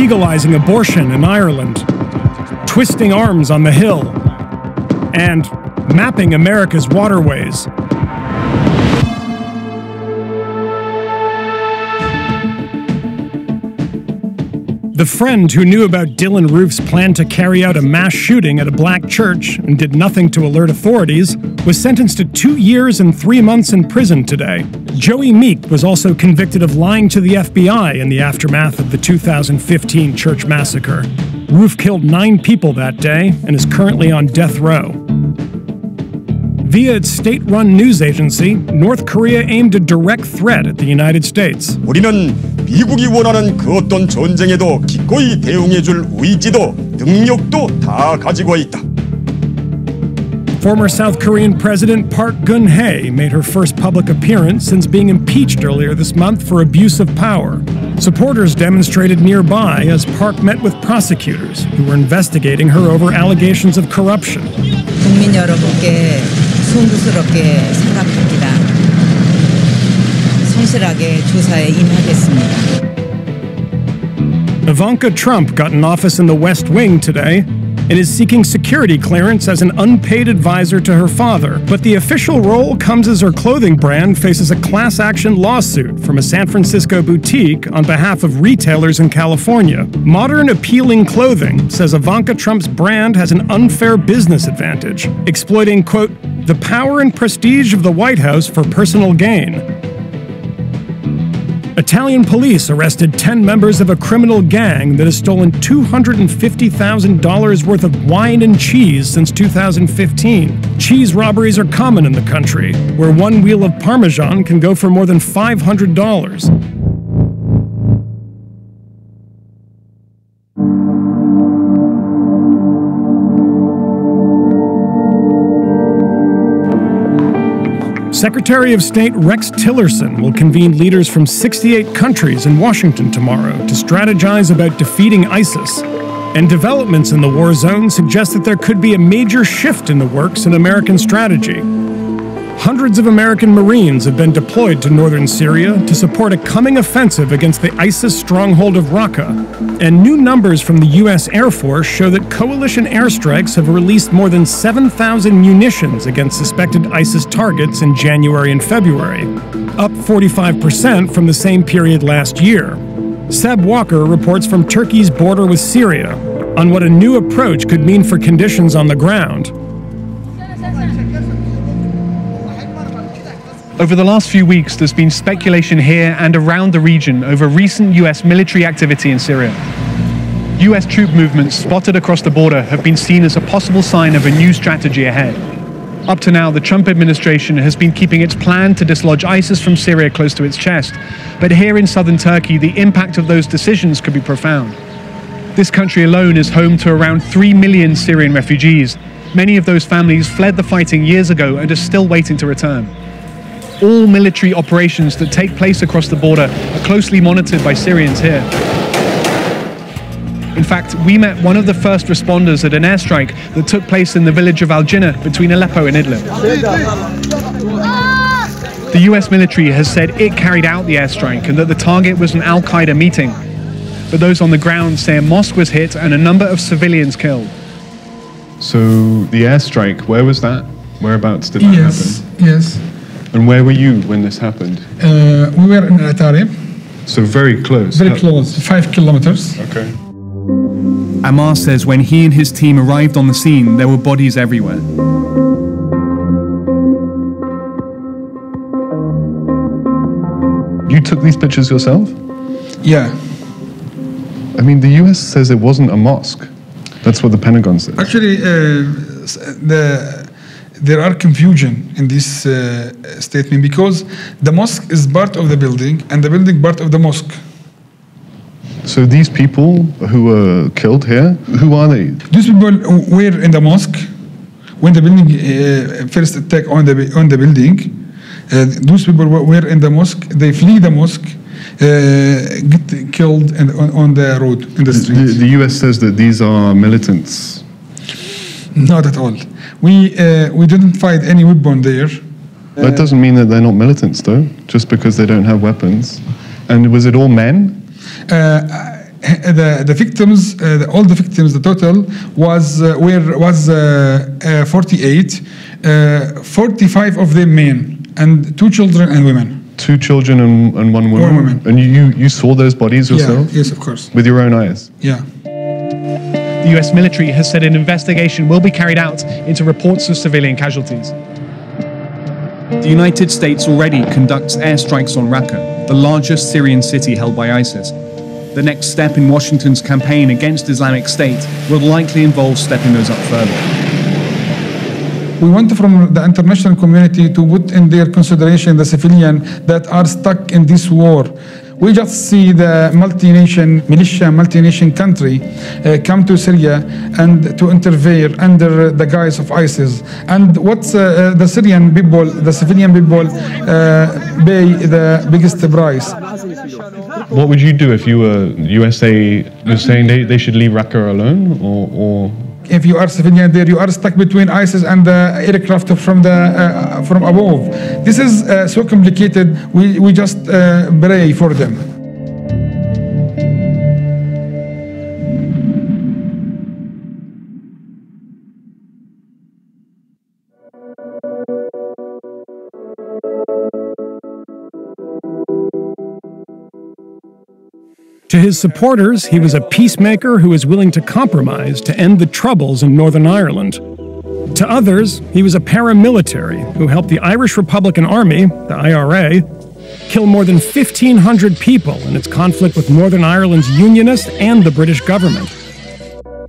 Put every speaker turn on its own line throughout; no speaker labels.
legalizing abortion in Ireland, twisting arms on the Hill, and mapping America's waterways. The friend who knew about Dylan Roof's plan to carry out a mass shooting at a black church and did nothing to alert authorities was sentenced to 2 years and 3 months in prison today. Joey Meek was also convicted of lying to the FBI in the aftermath of the 2015 church massacre. Roof killed 9 people that day and is currently on death row. Via its state-run news agency, North Korea aimed a direct threat at the United States.
우리는 미국이 원하는 그 어떤 전쟁에도 기꺼이 대응해줄 의지도 능력도 다 가지고 있다.
Former South Korean President Park Geun-hye made her first public appearance since being impeached earlier this month for abuse of power. Supporters demonstrated nearby as Park met with prosecutors who were investigating her over allegations of corruption.
국민 여러분께 송구스럽게 사과합니다. 성실하게 조사에 임하겠습니다.
Ivanka Trump got an office in the West Wing today and is seeking security clearance as an unpaid advisor to her father. But the official role comes as her clothing brand faces a class action lawsuit from a San Francisco boutique on behalf of retailers in California. Modern Appealing Clothing says Ivanka Trump's brand has an unfair business advantage, exploiting, quote, the power and prestige of the White House for personal gain. Italian police arrested 10 members of a criminal gang that has stolen $250,000 worth of wine and cheese since 2015. Cheese robberies are common in the country, where one wheel of Parmesan can go for more than $500. Secretary of State Rex Tillerson will convene leaders from 68 countries in Washington tomorrow to strategize about defeating ISIS. And developments in the war zone suggest that there could be a major shift in the works in American strategy. Hundreds of American Marines have been deployed to northern Syria to support a coming offensive against the ISIS stronghold of Raqqa. And new numbers from the U.S. Air Force show that coalition airstrikes have released more than 7,000 munitions against suspected ISIS targets in January and February, up 45% from the same period last year. Seb Walker reports from Turkey's border with Syria on what a new approach could mean for conditions on the ground.
Over the last few weeks, there's been speculation here and around the region over recent US military activity in Syria. US troop movements spotted across the border have been seen as a possible sign of a new strategy ahead. Up to now, the Trump administration has been keeping its plan to dislodge ISIS from Syria close to its chest. But here in southern Turkey, the impact of those decisions could be profound. This country alone is home to around 3 million Syrian refugees. Many of those families fled the fighting years ago and are still waiting to return. All military operations that take place across the border are closely monitored by Syrians here. In fact, we met one of the first responders at an airstrike that took place in the village of Al-Jinnah between Aleppo and Idlib. The US military has said it carried out the airstrike and that the target was an Al-Qaeda meeting. But those on the ground say a mosque was hit and a number of civilians killed.
So the airstrike, where was that? Whereabouts did that happen?
Yes.
And where were you when this happened?
We were in Atari.
So very close.
Very close, 5 kilometers.
Okay.
Ammar says when he and his team arrived on the scene, there were bodies everywhere.
You took these pictures yourself?
Yeah.
I mean, the US says it wasn't a mosque. That's what the Pentagon says.
Actually, there are confusion in this statement because the mosque is part of the building and the building part of the mosque.
So these people who were killed here, who are they?
These people were in the mosque when the building first attack on the building. Those people were in the mosque. They flee the mosque, get killed on the road in the street.
The US says that these are militants.
Not at all. We didn't find any weapon there.
That doesn't mean that they're not militants, though, just because they don't have weapons. And was it all men?
the victims, all the victims, the total was 48, 45 of them men, and 2 children and women.
2 children and 1 woman?
1 woman.
And you saw those bodies yourself?
Yeah, yes, of course.
With your own eyes?
Yeah.
The US military has said an investigation will be carried out into reports of civilian casualties.
The United States already conducts airstrikes on Raqqa, the largest Syrian city held by ISIS. The next step in Washington's campaign against Islamic State will likely involve stepping those up further.
We want from the international community to put in their consideration the civilians that are stuck in this war. We just see the multi-nation militia, multi-nation country come to Syria and to interfere under the guise of ISIS. And what's the Syrian people, the civilian people pay the biggest price.
What would you do if you were USA was saying they should leave Raqqa alone, or?
If you are civilian there, you are stuck between ISIS and the aircraft from above. This is so complicated. We just pray for them.
To his supporters, he was a peacemaker who was willing to compromise to end the troubles in Northern Ireland. To others, he was a paramilitary who helped the Irish Republican Army, the IRA, kill more than 1,500 people in its conflict with Northern Ireland's Unionists and the British government.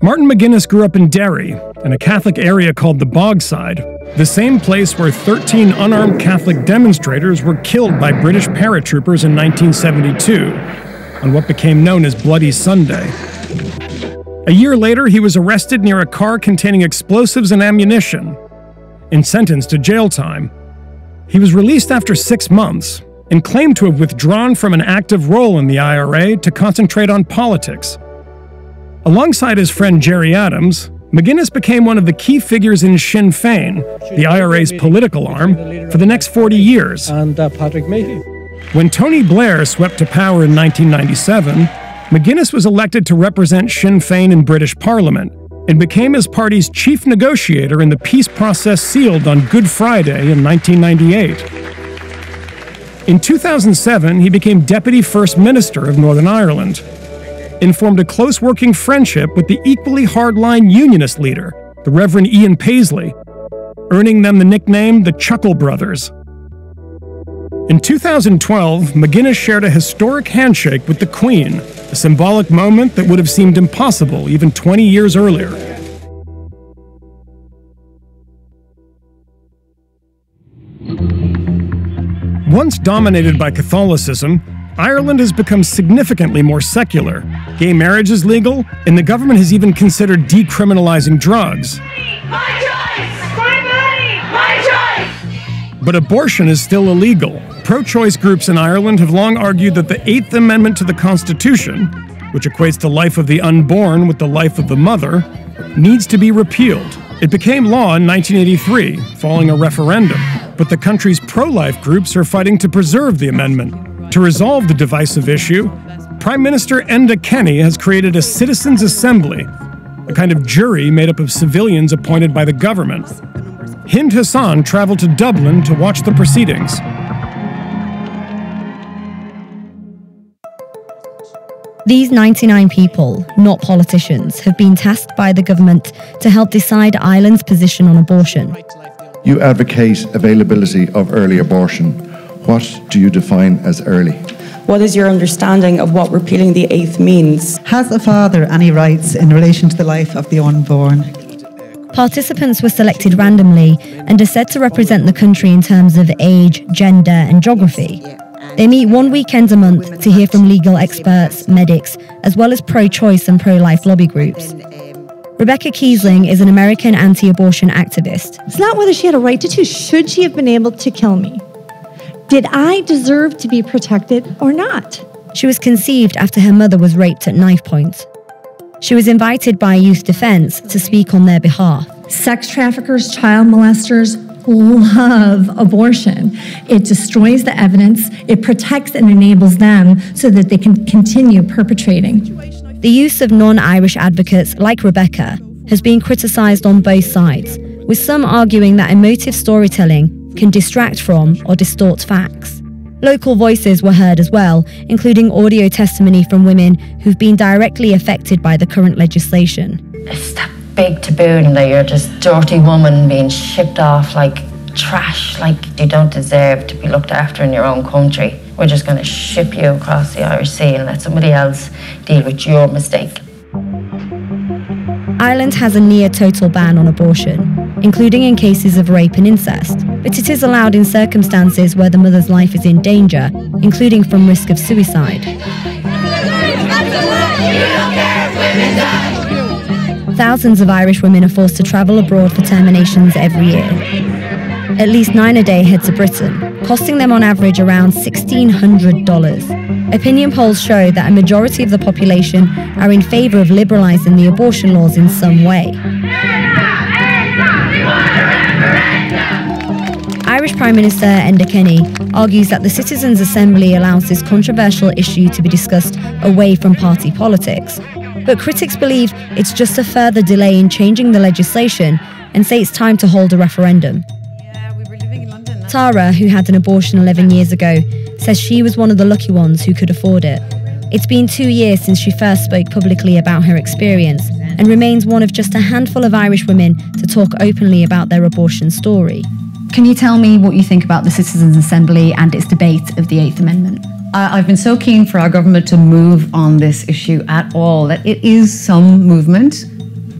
Martin McGuinness grew up in Derry, in a Catholic area called the Bogside, the same place where 13 unarmed Catholic demonstrators were killed by British paratroopers in 1972. On what became known as Bloody Sunday. A year later, he was arrested near a car containing explosives and ammunition and sentenced to jail time. He was released after 6 months and claimed to have withdrawn from an active role in the IRA to concentrate on politics. Alongside his friend Gerry Adams, McGuinness became one of the key figures in Sinn Féin, the IRA's political arm, for the next 40 years.
And Patrick Mayhew.
When Tony Blair swept to power in 1997, McGuinness was elected to represent Sinn Féin in British Parliament and became his party's chief negotiator in the peace process sealed on Good Friday in 1998. In 2007, he became Deputy First Minister of Northern Ireland and formed a close working friendship with the equally hardline Unionist leader, the Reverend Ian Paisley, earning them the nickname the Chuckle Brothers. In 2012, McGuinness shared a historic handshake with the Queen, a symbolic moment that would have seemed impossible even 20 years earlier. Once dominated by Catholicism, Ireland has become significantly more secular. Gay marriage is legal, and the government has even considered decriminalizing drugs.
My choice! My body! My choice!
But abortion is still illegal. Pro-choice groups in Ireland have long argued that the 8th Amendment to the Constitution, which equates the life of the unborn with the life of the mother, needs to be repealed. It became law in 1983, following a referendum, but the country's pro-life groups are fighting to preserve the amendment. To resolve the divisive issue, Prime Minister Enda Kenny has created a citizens' assembly, a kind of jury made up of civilians appointed by the government. Hind Hassan traveled to Dublin to watch the proceedings.
These 99 people, not politicians, have been tasked by the government to help decide Ireland's position on abortion.
You advocate availability of early abortion. What do you define as early?
What is your understanding of what repealing the 8th means?
Has a father any rights in relation to the life of the unborn?
Participants were selected randomly and are said to represent the country in terms of age, gender and geography. They meet 1 weekend a month to hear from legal experts, medics, as well as pro-choice and pro-life lobby groups. Rebecca Kiesling is an American anti-abortion activist.
It's not whether she had a right to choose. Should she have been able to kill me? Did I deserve to be protected or not?
She was conceived after her mother was raped at knife point. She was invited by Youth Defence to speak on their behalf.
Sex traffickers, child molesters love abortion. It destroys the evidence, it protects and enables them so that they can continue perpetrating.
The use of non-Irish advocates like Rebecca has been criticised on both sides, with some arguing that emotive storytelling can distract from or distort facts. Local voices were heard as well, including audio testimony from women who've been directly affected by the current legislation.
It's that big taboo that you're just dirty woman being shipped off like trash, like you don't deserve to be looked after in your own country. We're just going to ship you across the Irish Sea and let somebody else deal with your mistake.
Ireland has a near-total ban on abortion, including in cases of rape and incest, but it is allowed in circumstances where the mother's life is in danger, including from risk of suicide. Thousands of Irish women are forced to travel abroad for terminations every year. At least 9 a day head to Britain, costing them on average around $1,600. Opinion polls show that a majority of the population are in favour of liberalising the abortion laws in some way. Irish Prime Minister Enda Kenny argues that the Citizens' Assembly allows this controversial issue to be discussed away from party politics. But critics believe it's just a further delay in changing the legislation and say it's time to hold a referendum. Tara, who had an abortion 11 years ago, says she was one of the lucky ones who could afford it. It's been 2 years since she first spoke publicly about her experience and remains one of just a handful of Irish women to talk openly about their abortion story.
Can you tell me what you think about the Citizens' Assembly and its debate of the Eighth Amendment?
I've been so keen for our government to move on this issue at all, that it is some movement.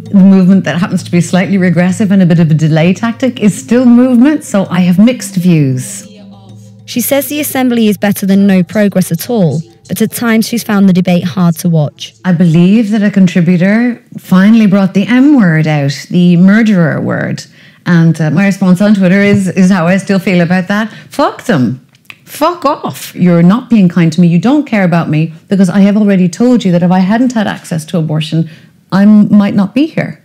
The movement that happens to be slightly regressive and a bit of a delay tactic is still movement, so I have mixed views.
She says the Assembly is better than no progress at all, but at times she's found the debate hard to watch.
I believe that a contributor finally brought the M word out, the murderer word. And my response on Twitter is how I still feel about that. Fuck them. Fuck off. You're not being kind to me. You don't care about me, because I have already told you that if I hadn't had access to abortion, I might not be here.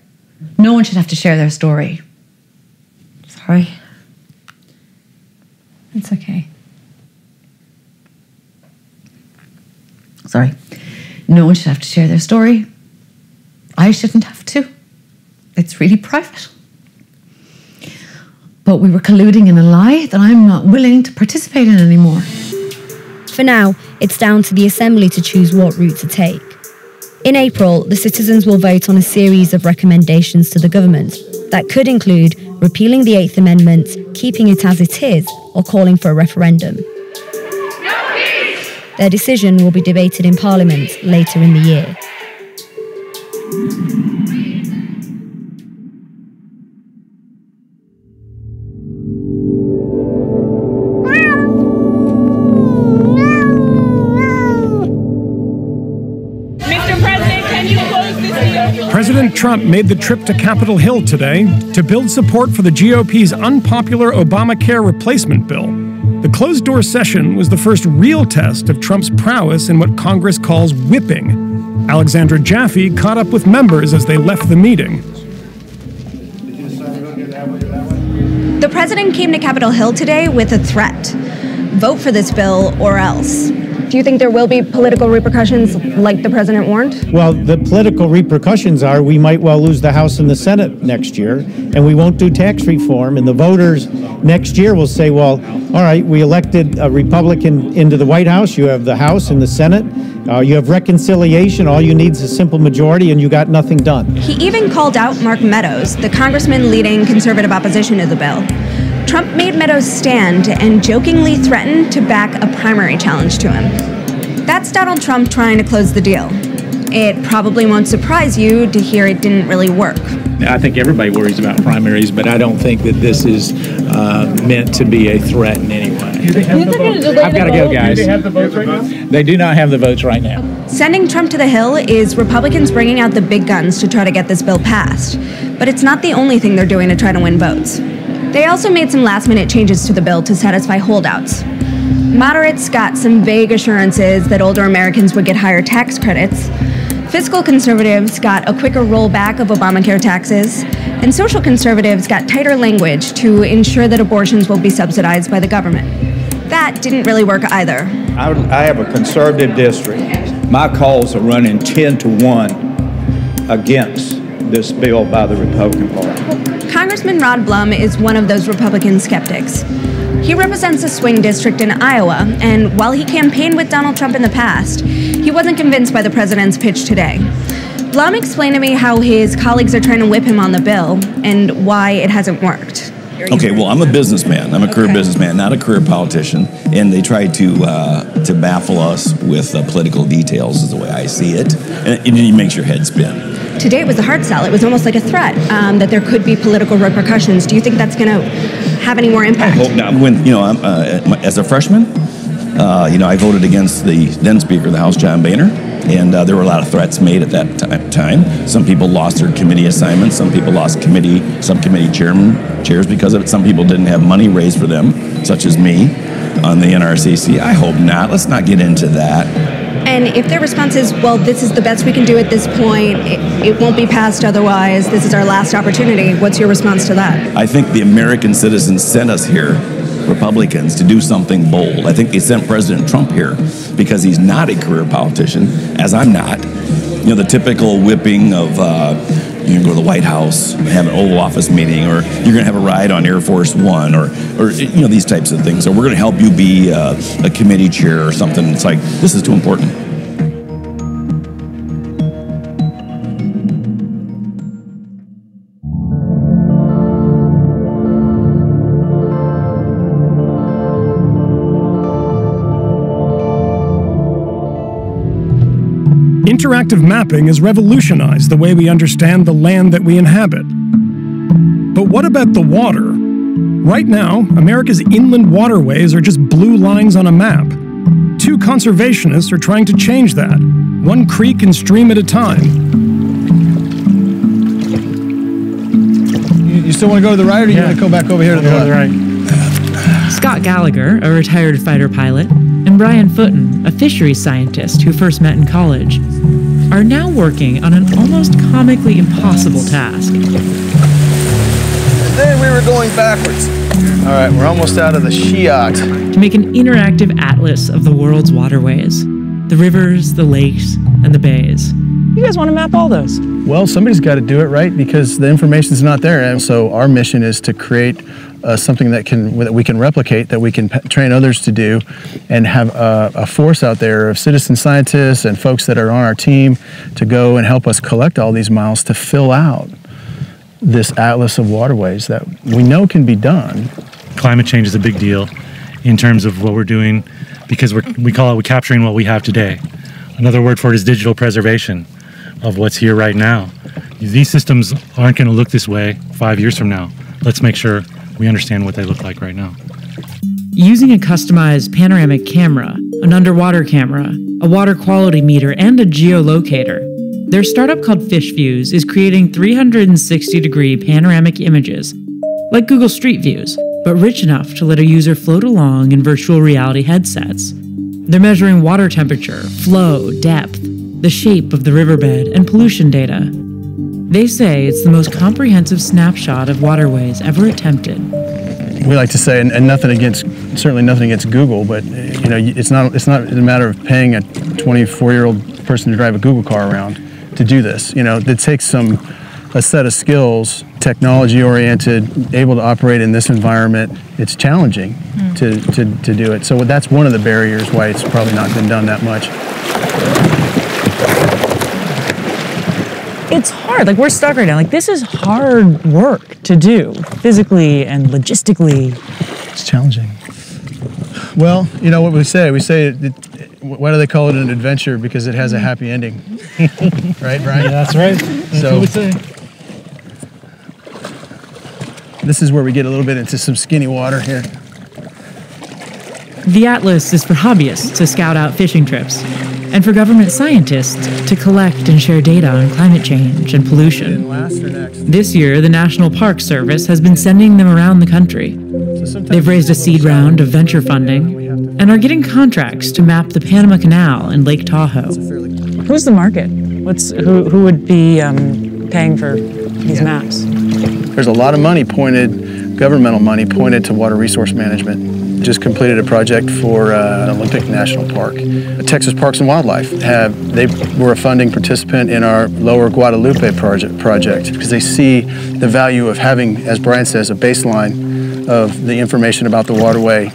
No one should have to share their story. Sorry.
It's okay.
Sorry. No one should have to share their story. I shouldn't have to. It's really private. But we were colluding in a lie that I'm not willing to participate in anymore.
For now, it's down to the Assembly to choose what route to take. In April, the citizens will vote on a series of recommendations to the government that could include repealing the Eighth Amendment, keeping it as it is, or calling for a referendum. Their decision will be debated in Parliament later in the year.
President Trump made the trip to Capitol Hill today to build support for the GOP's unpopular Obamacare replacement bill. The closed-door session was the first real test of Trump's prowess in what Congress calls whipping. Alexandra Jaffe caught up with members as they left the meeting.
The president came to Capitol Hill today with a threat. Vote for this bill or else. Do you think there will be political repercussions like the president warned?
Well, the political repercussions are we might well lose the House and the Senate next year, and we won't do tax reform, and the voters next year will say, well, all right, we elected a Republican into the White House, you have the House and the Senate, you have reconciliation, all you need is a simple majority, and you got nothing done.
He even called out Mark Meadows, the congressman leading conservative opposition to the bill. Trump made Meadows stand and jokingly threatened to back a primary challenge to him. That's Donald Trump trying to close the deal. It probably won't surprise you to hear it didn't really work.
I think everybody worries about primaries, but I don't think that this is meant to be a threat in any way.
Do they have the votes?
I've got to go, guys.
Do they have the votes right now?
They do not have the votes right now.
Sending Trump to the Hill is Republicans bringing out the big guns to try to get this bill passed. But it's not the only thing they're doing to try to win votes. They also made some last-minute changes to the bill to satisfy holdouts. Moderates got some vague assurances that older Americans would get higher tax credits. Fiscal conservatives got a quicker rollback of Obamacare taxes. And social conservatives got tighter language to ensure that abortions will be subsidized by the government. That didn't really work either.
I have a conservative district,
My calls are running 10-1 against this bill by the Republican Party.
Congressman Rod Blum is one of those Republican skeptics. He represents a swing district in Iowa, and while he campaigned with Donald Trump in the past, he wasn't convinced by the president's pitch today. Blum explained to me how his colleagues are trying to whip him on the bill and why it hasn't worked.
Okay, well, I'm a businessman. I'm a career businessman, not a career politician. And they try to baffle us with political details, is the way I see it. And it makes your head spin.
Today it was a hard sell. It was almost like a threat that there could be political repercussions. Do you think that's going to have any more impact?
I hope not. When, as a freshman, I voted against the then Speaker of the House, John Boehner. And there were a lot of threats made at that time. Some people lost their committee assignments. Some people lost subcommittee chairs because of it. Some people didn't have money raised for them, such as me on the NRCC. I hope not. Let's not get into that.
And if their response is, well, this is the best we can do at this point, it won't be passed otherwise, this is our last opportunity, what's your response to that?
I think the American citizens sent us here, Republicans, to do something bold. I think they sent President Trump here because he's not a career politician, as I'm not. The typical whipping of you're going to go to the White House, have an Oval Office meeting, or you're going to have a ride on Air Force One, or these types of things. So we're going to help you be a committee chair or something. It's like, this is too important.
Interactive mapping has revolutionized the way we understand the land that we inhabit. But what about the water? Right now, America's inland waterways are just blue lines on a map. Two conservationists are trying to change that, one creek and stream at a time.
You still want to go to the right, or do you want to go back over here to the left? Right.
Scott Gallagher, a retired fighter pilot, and Brian Footen, a fisheries scientist who first met in college, are now working on an almost comically impossible task.
And then we were going backwards. All right, we're almost out of the Shiat.
To make an interactive atlas of the world's waterways, the rivers, the lakes, and the bays.
You guys want to map all those?
Well, somebody's got to do it, right? Because the information's not there. And so our mission is to create something that we can replicate, that we can train others to do, and have a force out there of citizen scientists and folks that are on our team to go and help us collect all these miles to fill out this atlas of waterways that we know can be done.
Climate change is a big deal in terms of what we're doing, because we're capturing what we have today. Another word for it is digital preservation of what's here right now. These systems aren't going to look this way 5 years from now. Let's make sure we understand what they look like right now.
Using a customized panoramic camera, an underwater camera, a water quality meter, and a geolocator, their startup called FishViews is creating 360-degree panoramic images, like Google Street Views, but rich enough to let a user float along in virtual reality headsets. They're measuring water temperature, flow, depth, the shape of the riverbed, and pollution data. They say it's the most comprehensive snapshot of waterways ever attempted.
We like to say, and certainly nothing against Google, but it's not a matter of paying a 24-year-old person to drive a Google car around to do this. It takes a set of skills, technology-oriented, able to operate in this environment. It's challenging to do it. So that's one of the barriers why it's probably not been done that much.
It's hard. Like, we're stuck right now. Like, this is hard work to do, physically and logistically.
It's challenging. Well, you know what we say? We say, why do they call it an adventure? Because it has a happy ending. Right, Brian?
Yeah, that's right. That's what we say.
This is where we get a little bit into some skinny water here.
The Atlas is for hobbyists to scout out fishing trips, and for government scientists to collect and share data on climate change and pollution. This year, the National Park Service has been sending them around the country. They've raised a seed round of venture funding and are getting contracts to map the Panama Canal and Lake Tahoe.
Who's the market? Who would be paying for these maps?
There's a lot of money pointed governmental money pointed to water resource management. Just completed a project for an Olympic National Park. Texas Parks and Wildlife they were a funding participant in our Lower Guadalupe project because they see the value of having, as Brian says, a baseline of the information about the waterway.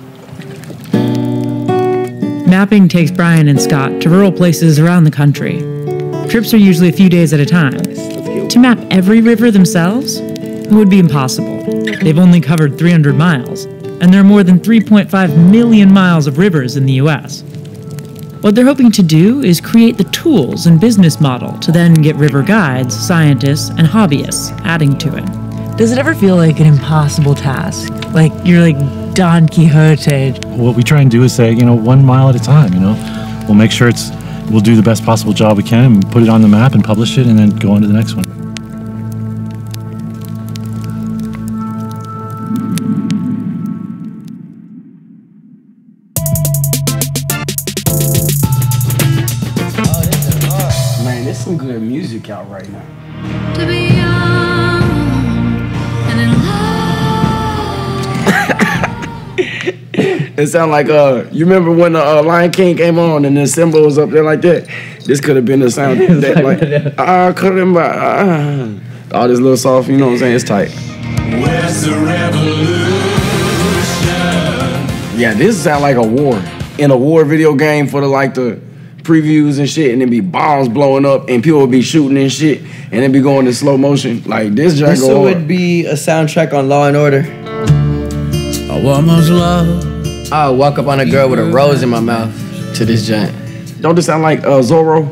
Mapping takes Brian and Scott to rural places around the country. Trips are usually a few days at a time. To map every river themselves would be impossible. They've only covered 300 miles, and there are more than 3.5 million miles of rivers in the US. What they're hoping to do is create the tools and business model to then get river guides, scientists, and hobbyists adding to it.
Does it ever feel like an impossible task? Like you're like Don Quixote?
What we try and do is say, 1 mile at a time, We'll make sure we'll do the best possible job we can and put it on the map and publish it and then go on to the next one.
Man, there's some good music out right now.
To be young and in love.
It sound like you remember when the Lion King came on and the Simba was up there like that? This could have been the sound that all this little soft, you know what I'm saying? It's tight.
Where's the revolution?
Yeah, this sound like a war. In a war video game for the previews and shit, and then be bombs blowing up and people would be shooting and shit, and then be going in slow motion. Like this
This would be a soundtrack on Law and Order.
A woman's love.
I'll walk up on a girl with a rose in my mouth to this giant.
Don't this sound like Zorro?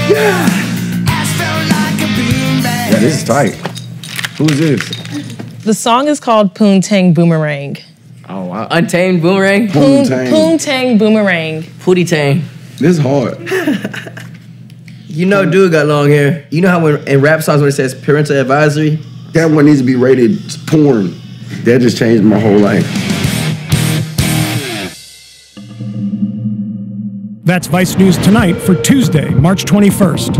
Yeah, this is tight. Who is this?
The song is called Poontang Boomerang.
Oh, wow.
Untamed Boomerang?
Poontang Boomerang.
Pootie Tang.
This is hard.
You know dude got long hair. You know how in rap songs when it says parental advisory?
That one needs to be rated porn. That just changed my whole life.
That's Vice News Tonight for Tuesday, March 21st.